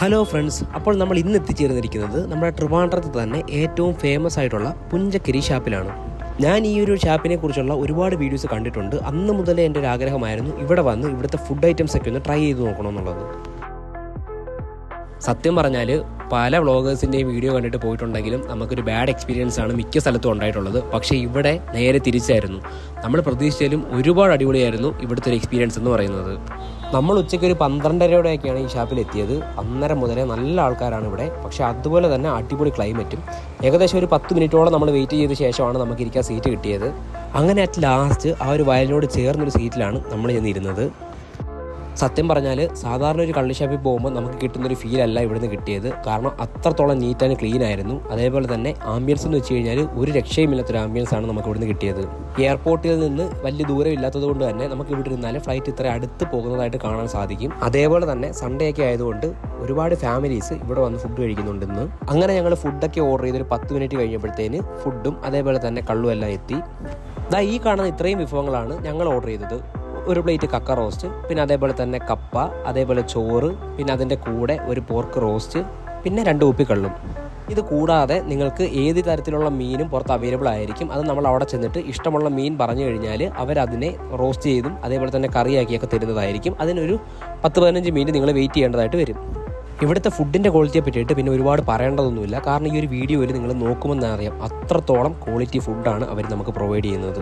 Hello friends, അപ്പോൾ നമ്മൾ ഇന്ന് എത്തിച്ചേർന്നിരിക്കുന്നത് നമ്മുടെ ട്രിവാൻഡ്രത്ത് തന്നെ ഏറ്റവും ഫേമസ് ആയിട്ടുള്ള പുഞ്ചക്കരി ഷാപ്പിലാണ്. ഞാൻ ഈ ഒരു ഷാപ്പിനെ കുറിച്ചുള്ള ഒരുപാട് വീഡിയോസ് കണ്ടിട്ടുണ്ട്. അന്ന് മുതലേ എൻ്റെ ഒരു ആഗ്രഹമായിരുന്നു ഇവിടെ വന്ന് ഇവിടുത്തെ ഫുഡ് ഐറ്റംസ് ഒക്കെ ഒന്ന് ട്രൈ ചെയ്ത് നോക്കണമെന്നുള്ളത്. സത്യം പറഞ്ഞാൽ പല വ്ളോഗേഴ്സിൻ്റെയും വീഡിയോ കണ്ടിട്ട് പോയിട്ടുണ്ടെങ്കിലും നമുക്കൊരു ബാഡ് എക്സ്പീരിയൻസ് ആണ് മിക്ക സ്ഥലത്തും ഉണ്ടായിട്ടുള്ളത്. പക്ഷേ ഇവിടെ നേരെ തിരിച്ചായിരുന്നു. നമ്മൾ പ്രതീക്ഷിച്ചാലും ഒരുപാട് അടിപൊളിയായിരുന്നു ഇവിടുത്തെ ഒരു എക്സ്പീരിയൻസ് എന്ന് പറയുന്നത്. നമ്മൾ ഉച്ചയ്ക്ക് ഒരു 12:30 ഈ ഷാപ്പിൽ എത്തിയത്. അന്നേരം മുതലേ നല്ല ആൾക്കാരാണ് ഇവിടെ. പക്ഷേ അതുപോലെ തന്നെ അടിപൊളി ക്ലൈമറ്റും. ഏകദേശം ഒരു 10 മിനിറ്റോളം നമ്മൾ വെയിറ്റ് ചെയ്ത ശേഷമാണ് നമുക്ക് ഇരിക്കാൻ സീറ്റ് കിട്ടിയത്. അങ്ങനെ അറ്റ് ലാസ്റ്റ് ആ ഒരു വയലിനോട് ചേർന്നൊരു സീറ്റിലാണ് നമ്മൾ ചെന്നിരുന്നത്. സത്യം പറഞ്ഞാൽ സാധാരണ ഒരു കള്ളി ഷാപ്പിൽ പോകുമ്പോൾ നമുക്ക് കിട്ടുന്നൊരു ഫീലല്ല ഇവിടുന്ന് കിട്ടിയത്. കാരണം അത്രത്തോളം നീറ്റ് ആൻഡ് ക്ലീൻ ആയിരുന്നു. അതേപോലെ തന്നെ ആംബിയൻസ് എന്ന് വെച്ച് കഴിഞ്ഞാൽ ഒരു രക്ഷയുമില്ലാത്തൊരു ആംബിയൻസ് ആണ് നമുക്ക് ഇവിടുന്ന് കിട്ടിയത്. എയർപോർട്ടിൽ നിന്ന് വലിയ ദൂരം ഇല്ലാത്തത് കൊണ്ട് തന്നെ നമുക്ക് ഇവിടെ ഇരുന്നാൽ ഫ്ലൈറ്റ് ഇത്ര അടുത്ത് പോകുന്നതായിട്ട് കാണാൻ സാധിക്കും. അതേപോലെ തന്നെ സൺഡേ ഒക്കെ ആയതുകൊണ്ട് ഒരുപാട് ഫാമിലീസ് ഇവിടെ വന്ന് ഫുഡ് കഴിക്കുന്നുണ്ടെന്ന്. അങ്ങനെ ഞങ്ങൾ ഫുഡൊക്കെ ഓർഡർ ചെയ്തൊരു 10 മിനിറ്റ് കഴിഞ്ഞപ്പോഴത്തേന് ഫുഡും അതേപോലെ തന്നെ കള്ളും എല്ലാം എത്തി. ഈ കാണുന്ന ഇത്രയും വിഭവങ്ങളാണ് ഞങ്ങൾ ഓർഡർ ചെയ്തത്. ഒരു പ്ലേറ്റ് കക്ക റോസ്റ്റ്, പിന്നെ അതേപോലെ തന്നെ കപ്പ, അതേപോലെ ചോറ്, പിന്നെ അതിൻ്റെ കൂടെ ഒരു പോർക്ക് റോസ്റ്റ്, പിന്നെ 2 ഉപ്പിക്കള്ളും. ഇത് കൂടാതെ നിങ്ങൾക്ക് ഏത് തരത്തിലുള്ള മീനും പുറത്ത് അവൈലബിൾ ആയിരിക്കും. അത് നമ്മൾ അവിടെ ചെന്നിട്ട് ഇഷ്ടമുള്ള മീൻ പറഞ്ഞു കഴിഞ്ഞാൽ അവരതിനെ റോസ്റ്റ് ചെയ്തും അതേപോലെ തന്നെ കറിയാക്കിയൊക്കെ തരുന്നതായിരിക്കും. അതിനൊരു 10-15 മിനിറ്റ് നിങ്ങൾ വെയിറ്റ് ചെയ്യേണ്ടതായിട്ട് വരും. ഇവിടുത്തെ ഫുഡിൻ്റെ ക്വാളിറ്റിയെ പറ്റിയിട്ട് പിന്നെ ഒരുപാട് പറയേണ്ടതൊന്നുമില്ല. കാരണം ഈ ഒരു വീഡിയോയിൽ നിങ്ങൾ നോക്കുമെന്ന് അറിയാം, അത്രത്തോളം ക്വാളിറ്റി ഫുഡാണ് അവർ നമുക്ക് പ്രൊവൈഡ് ചെയ്യുന്നത്.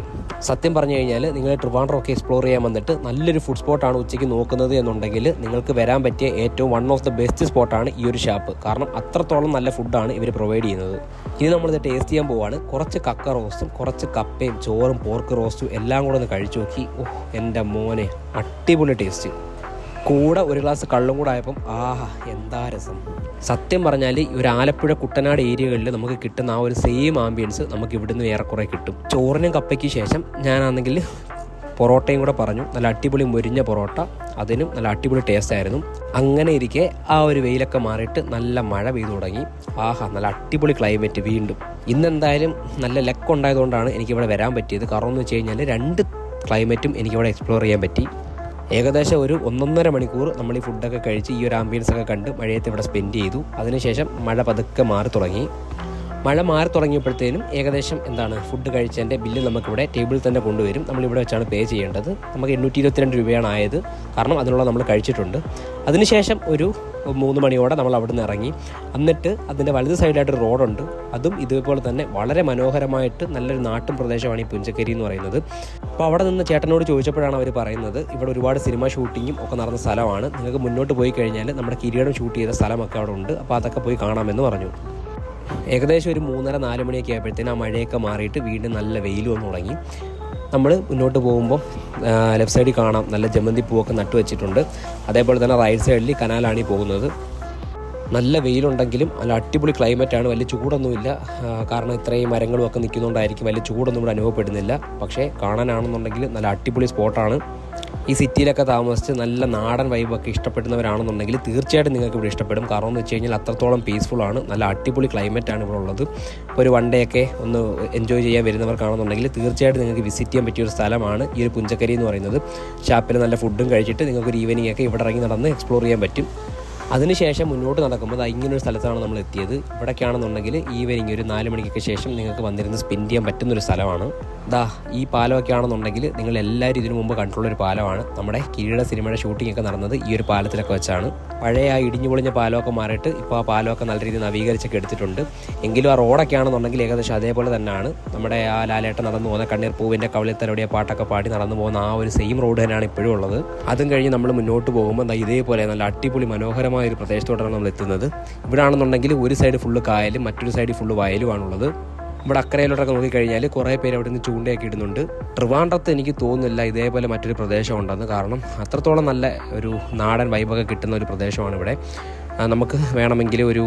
സത്യം പറഞ്ഞു കഴിഞ്ഞാൽ നിങ്ങൾ ട്രിവാൻഡ്രം ഒക്കെ എക്സ്പ്ലോർ ചെയ്യാൻ വന്നിട്ട് നല്ലൊരു ഫുഡ് സ്പോട്ടാണ് ഉച്ചയ്ക്ക് നോക്കുന്നത് എന്നുണ്ടെങ്കിൽ നിങ്ങൾക്ക് വരാൻ പറ്റിയ ഏറ്റവും വൺ ഓഫ് ദ ബെസ്റ്റ് സ്പോട്ടാണ് ഈ ഒരു ഷാപ്പ്. കാരണം അത്രത്തോളം നല്ല ഫുഡാണ് ഇവർ പ്രൊവൈഡ് ചെയ്യുന്നത്. ഇനി നമ്മളിത് ടേസ്റ്റ് ചെയ്യാൻ പോവാണ്. കുറച്ച് കക്ക റോസ്റ്റും കുറച്ച് കപ്പയും ചോറും പോർക്ക് റോസ്റ്റും എല്ലാം കൂടെ ഒന്ന് കഴിച്ചു നോക്കി. എൻ്റെ മോനെ, അടിപൊളി ടേസ്റ്റ്. കൂടെ ഒരു ഗ്ലാസ് കള്ളും കൂടെ ആയപ്പം എന്താ രസം. സത്യം പറഞ്ഞാൽ ഈ ഒരു ആലപ്പുഴ കുട്ടനാട് ഏരിയകളിൽ നമുക്ക് കിട്ടുന്ന ആ ഒരു സെയിം ആംബിയൻസ് നമുക്ക് ഇവിടുന്ന് ഏറെക്കുറെ കിട്ടും. ചോറിനും കപ്പയ്ക്ക് ശേഷം ഞാനാണെങ്കിൽ പൊറോട്ടയും കൂടെ പറഞ്ഞു. നല്ല അടിപൊളി മുരിഞ്ഞ പൊറോട്ട, അതിനും നല്ല അടിപൊളി ടേസ്റ്റ് ആയിരുന്നു. അങ്ങനെ ഇരിക്കെ ആ ഒരു വെയിലൊക്കെ മാറിയിട്ട് നല്ല മഴ പെയ്തു തുടങ്ങി. നല്ല അടിപൊളി ക്ലൈമറ്റ് വീണ്ടും. ഇന്നെന്തായാലും നല്ല ലക്ക് ഉണ്ടായതുകൊണ്ടാണ് എനിക്കിവിടെ വരാൻ പറ്റിയത്. കാരണം എന്ന് വെച്ച് കഴിഞ്ഞാൽ 2 ക്ലൈമറ്റും എനിക്കിവിടെ എക്സ്പ്ലോർ ചെയ്യാൻ പറ്റി. ഏകദേശം ഒരു 1.5 മണിക്കൂർ നമ്മൾ ഈ ഫുഡൊക്കെ കഴിച്ച് ഈ ഒരു ആംബിയൻസ് ഒക്കെ കണ്ട് മഴയത്ത് ഇവിടെ സ്പെൻഡ് ചെയ്തു. അതിനുശേഷം മഴ പതുക്കെ മാറി തുടങ്ങി. മഴ മാറി തുടങ്ങിയപ്പോഴത്തേനും ഏകദേശം ഫുഡ് കഴിച്ചതിൻ്റെ ബില്ല് നമുക്കിവിടെ ടേബിളിൽ തന്നെ കൊണ്ടുവരും. നമ്മളിവിടെ വെച്ചാണ് പേ ചെയ്യേണ്ടത്. നമുക്ക് 822 രൂപയാണ് ആയത്. കാരണം അതിനുള്ള നമ്മൾ കഴിച്ചിട്ടുണ്ട്. അതിനുശേഷം ഒരു 3 മണിയോടെ നമ്മൾ അവിടെ നിന്ന് ഇറങ്ങി. എന്നിട്ട് അതിൻ്റെ വലത് സൈഡിലായിട്ടൊരു റോഡുണ്ട്. അതും ഇതുപോലെ തന്നെ വളരെ മനോഹരമായിട്ട് നല്ലൊരു നാട്ടും പ്രദേശമാണ് ഈ പുഞ്ചക്കരി എന്ന് പറയുന്നത്. അപ്പോൾ അവിടെ നിന്ന് ചേട്ടനോട് ചോദിച്ചപ്പോഴാണ് അവർ പറയുന്നത് ഇവിടെ ഒരുപാട് സിനിമ ഷൂട്ടിങ്ങും ഒക്കെ നടന്ന സ്ഥലമാണ്. നിങ്ങൾക്ക് മുന്നോട്ട് പോയി കഴിഞ്ഞാൽ നമ്മുടെ കിരീടം ഷൂട്ട് ചെയ്ത സ്ഥലമൊക്കെ അവിടെ ഉണ്ട്. അപ്പോൾ അതൊക്കെ പോയി കാണാമെന്ന് പറഞ്ഞു. ഏകദേശം ഒരു 3:30-4 മണിയൊക്കെ ആയപ്പോഴത്തേനും ആ മഴയൊക്കെ മാറിയിട്ട് വീണ്ടും നല്ല വെയിലും വന്ന് തുടങ്ങി. നമ്മൾ മുന്നോട്ട് പോകുമ്പോൾ ലെഫ്റ്റ് സൈഡിൽ കാണാം നല്ല ജമന്തി പൂവൊക്കെ നട്ടു വെച്ചിട്ടുണ്ട്. അതേപോലെ തന്നെ റൈറ്റ് സൈഡിൽ കനാലാണ് ഈ പോകുന്നത്. നല്ല വെയിലുണ്ടെങ്കിലും നല്ല അടിപൊളി ക്ലൈമറ്റാണ്. വലിയ ചൂടൊന്നുമില്ല. കാരണം ഇത്രയും മരങ്ങളും ഒക്കെ നിൽക്കുന്നതുകൊണ്ടായിരിക്കും വലിയ ചൂടൊന്നും ഇവിടെ അനുഭവപ്പെടുന്നില്ല. പക്ഷേ കാണാനാണെന്നുണ്ടെങ്കിൽ നല്ല അടിപൊളി സ്പോട്ടാണ്. ഈ സിറ്റിയിലൊക്കെ താമസിച്ച് നല്ല നാടൻ വൈബൊക്കെ ഇഷ്ടപ്പെടുന്നവരാണെന്നുണ്ടെങ്കിൽ തീർച്ചയായിട്ടും നിങ്ങൾക്ക് ഇവിടെ ഇഷ്ടപ്പെടും. കാരണം എന്ന് വെച്ച് കഴിഞ്ഞാൽ അത്രത്തോളം പീസ്ഫുള്ളാണ്. നല്ല അടിപൊളി ക്ലൈമറ്റാണ് ഇവിടെ ഉള്ളത്. ഇപ്പോൾ ഒരു 1 ഡേ ഒക്കെ ഒന്ന് എൻജോയ് ചെയ്യാൻ വരുന്നവർക്കാണെന്നുണ്ടെങ്കിൽ തീർച്ചയായിട്ടും നിങ്ങൾക്ക് വിസിറ്റ് ചെയ്യാൻ പറ്റിയ ഒരു സ്ഥലമാണ് ഈ ഒരു പുഞ്ചക്കരി എന്ന് പറയുന്നത്. ഷാപ്പിൽ നല്ല ഫുഡും കഴിച്ചിട്ട് നിങ്ങൾക്കൊരു ഈവനിങ് ഒക്കെ ഇവിടെ ഇറങ്ങി നടന്ന് എക്സ്പ്ലോർ ചെയ്യാൻ പറ്റും. അതിനുശേഷം മുന്നോട്ട് നടക്കുമ്പോൾ ഇങ്ങനൊരു സ്ഥലത്താണ് നമ്മൾ എത്തിയത്. ഇവിടേക്കാണെന്നുണ്ടെങ്കിൽ ഈവനിങ് ഒരു 4 മണിക്കൊക്കെ ശേഷം നിങ്ങൾക്ക് വന്നിരുന്ന് സ്പെൻഡ് ചെയ്യാൻ പറ്റുന്നൊരു സ്ഥലമാണ്. ഈ പാലമൊക്കെ ആണെന്നുണ്ടെങ്കിൽ നിങ്ങൾ എല്ലാവരും ഇതിനു മുമ്പ് കണ്ടിട്ടുള്ളൊരു പാലമാണ്. നമ്മുടെ കിരീട സിനിമയുടെ ഷൂട്ടിംഗ് ഒക്കെ നടന്നത് ഈ ഒരു പാലത്തിലൊക്കെ വെച്ചാണ്. പഴയ ആ ഇടിഞ്ഞു പൊളിഞ്ഞ പാലമൊക്കെ മാറിയിട്ട് ഇപ്പോൾ ആ പാലമൊക്കെ നല്ല രീതിയിൽ നവീകരിച്ചൊക്കെ എടുത്തിട്ടുണ്ട്. എങ്കിലും ആ റോഡൊക്കെ ആണെന്നുണ്ടെങ്കിൽ ഏകദേശം അതേപോലെ തന്നെയാണ്. നമ്മുടെ ആ ലാലേട്ടൻ നടന്നു പോകുന്ന കണ്ണീർ പൂവിൻ്റെ കവളിത്തലോടിയ പാട്ടൊക്കെ പാടി നടന്നു പോകുന്ന ആ ഒരു സെയിം റോഡ് തന്നെയാണ് ഇപ്പോഴും ഉള്ളത്. അതും കഴിഞ്ഞ് നമ്മൾ മുന്നോട്ട് പോകുമ്പോൾ ഇതേപോലെ നല്ല അടിപൊളി മനോഹരമായ ഒരു പ്രദേശത്തോടാണ് നമ്മൾ എത്തുന്നത്. ഇവിടെ ആണെന്നുണ്ടെങ്കിൽ ഒരു സൈഡ് ഫുള്ള് കായലും മറ്റൊരു സൈഡ് ഫുള്ള് വയലുമാണുള്ളത്. ഇവിടെ അക്കരയിലോട്ടൊക്കെ നോക്കിക്കഴിഞ്ഞാൽ കുറേ പേര് അവിടെ നിന്ന് ചൂണ്ടയൊക്കെ ഇടുന്നുണ്ട്. ട്രിവാൻഡ്രത്ത് എനിക്ക് തോന്നുന്നില്ല ഇതേപോലെ മറ്റൊരു പ്രദേശം ഉണ്ടെന്ന്. കാരണം അത്രത്തോളം നല്ല ഒരു നാടൻ വൈബൊക്കെ കിട്ടുന്ന ഒരു പ്രദേശമാണ് ഇവിടെ. നമുക്ക് വേണമെങ്കിൽ ഒരു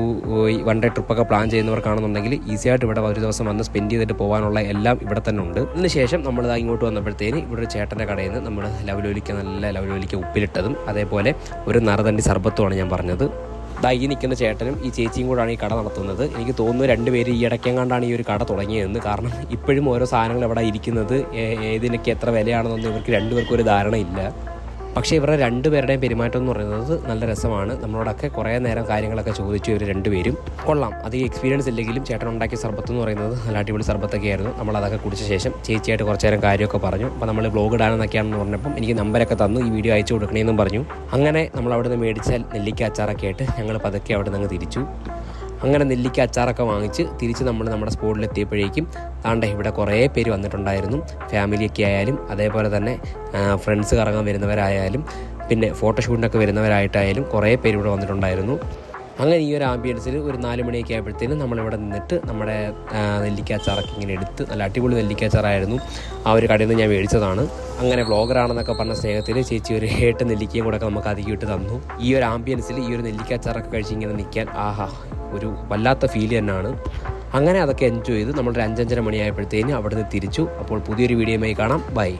1 ഡേ ട്രിപ്പൊക്കെ പ്ലാൻ ചെയ്യുന്നവർക്കാണെന്നുണ്ടെങ്കിൽ ഈസിയായിട്ട് ഇവിടെ ഒരു ദിവസം വന്ന് സ്പെൻഡ് ചെയ്തിട്ട് പോകാനുള്ള എല്ലാം ഇവിടെ തന്നെ ഉണ്ട്. അതിനുശേഷം നമ്മൾ ഇങ്ങോട്ട് വന്നപ്പോഴത്തേന് ഇവിടെ ഒരു ചേട്ടൻ്റെ കടയിൽ നിന്ന് നമ്മൾ നല്ല ലവലോലിക്ക ഉപ്പിലിട്ടതും അതേപോലെ ഒരു നറതണ്ടി സർബത്തുമാണ് ഞാൻ പറഞ്ഞത്. ഈ നിൽക്കുന്ന ചേട്ടനും ഈ ചേച്ചിയും കൂടാണ് ഈ കട നടത്തുന്നത്. എനിക്ക് തോന്നുന്നു 2 പേര് ഈ ഇടയ്ക്കെങ്ങാണ്ടാണ് ഈ ഒരു കട തുടങ്ങിയതെന്ന്. കാരണം ഇപ്പോഴും ഓരോ സാധനങ്ങൾ ഇവിടെ ഇരിക്കുന്നത് ഏതിനൊക്കെ എത്ര വിലയാണെന്നൊന്നും ഇവർക്ക് 2 പേർക്കും ഒരു ധാരണയില്ല. പക്ഷേ ഇവരുടെ രണ്ടുപേരുടെയും പെരുമാറ്റം എന്ന് പറയുന്നത് നല്ല രസമാണ്. നമ്മളോടൊക്കെ കുറേ നേരം കാര്യങ്ങളൊക്കെ ചോദിച്ചു ഇവർ രണ്ടുപേരും. കൊള്ളാം. അത് ഈ എക്സ്പീരിയൻസ് ഇല്ലെങ്കിലും ചേട്ടൻ ഉണ്ടാക്കിയ സർബത്ത് എന്ന് പറയുന്നത് നല്ല അടിപൊളി സർബത്തൊക്കെ ആയിരുന്നു. നമ്മളതൊക്കെ കുടിച്ച ശേഷം ചേച്ചിയായിട്ട് കുറച്ച് നേരം കാര്യമൊക്കെ പറഞ്ഞു. അപ്പോൾ നമ്മൾ വ്ലോഗ് ഇടാനെന്നൊക്കെയാണെന്ന് പറഞ്ഞപ്പം എനിക്ക് നമ്പരൊക്കെ തന്നു, ഈ വീഡിയോ അയച്ചു കൊടുക്കണമെന്നും പറഞ്ഞു. അങ്ങനെ നമ്മൾ അവിടെ നിന്ന് മേടിച്ച നെല്ലിക്ക അച്ചാറൊക്കെ ആയിട്ട് ഞങ്ങൾ പതുക്കെ അവിടെ നിന്ന് തിരിച്ചു. അങ്ങനെ നെല്ലിക്ക അച്ചാറൊക്കെ വാങ്ങിച്ച് തിരിച്ച് നമ്മൾ നമ്മുടെ സ്പോട്ടിലെത്തിയപ്പോഴേക്കും താണ്ടെ ഇവിടെ കുറേ പേര് വന്നിട്ടുണ്ടായിരുന്നു. ഫാമിലിയൊക്കെ ആയാലും അതേപോലെ തന്നെ ഫ്രണ്ട്സ് കറങ്ങാൻ വരുന്നവരായാലും പിന്നെ ഫോട്ടോഷൂട്ടിനൊക്കെ വരുന്നവരായിട്ടായാലും കുറേ പേര് ഇവിടെ വന്നിട്ടുണ്ടായിരുന്നു. അങ്ങനെ ഈ ഒരു ആംബിയൻസിൽ ഒരു 4 മണിയൊക്കെ ആയപ്പോഴത്തേനും നമ്മളിവിടെ നിന്നിട്ട് നമ്മുടെ നെല്ലിക്ക അച്ചാറൊക്കെ ഇങ്ങനെ എടുത്ത് നല്ല അടിപൊളി നെല്ലിക്ക അച്ചാറായിരുന്നു. ആ ഒരു കടയിൽ നിന്ന് ഞാൻ മേടിച്ചതാണ്. അങ്ങനെ വ്ളോഗറാണെന്നൊക്കെ പറഞ്ഞ സ്നേഹത്തിൽ ചേച്ചി ഒരു 8 നെല്ലിക്കയും കൂടെ നമുക്ക് അധികം ഇട്ട് തന്നു. ഈ ഒരു ആംബിയൻസിൽ ഈ ഒരു നെല്ലിക്ക അച്ചാറൊക്കെ കഴിച്ച് ഇങ്ങനെ നിൽക്കാൻ ഒരു വല്ലാത്ത ഫീൽ തന്നെയാണ്. അങ്ങനെ അതൊക്കെ എൻജോയ് ചെയ്ത് നമ്മളൊരു 5-5:30 മണിയായപ്പോഴത്തേനും അവിടെ നിന്ന് തിരിച്ചു. അപ്പോൾ പുതിയൊരു വീഡിയോയുമായി കാണാം. ബൈ.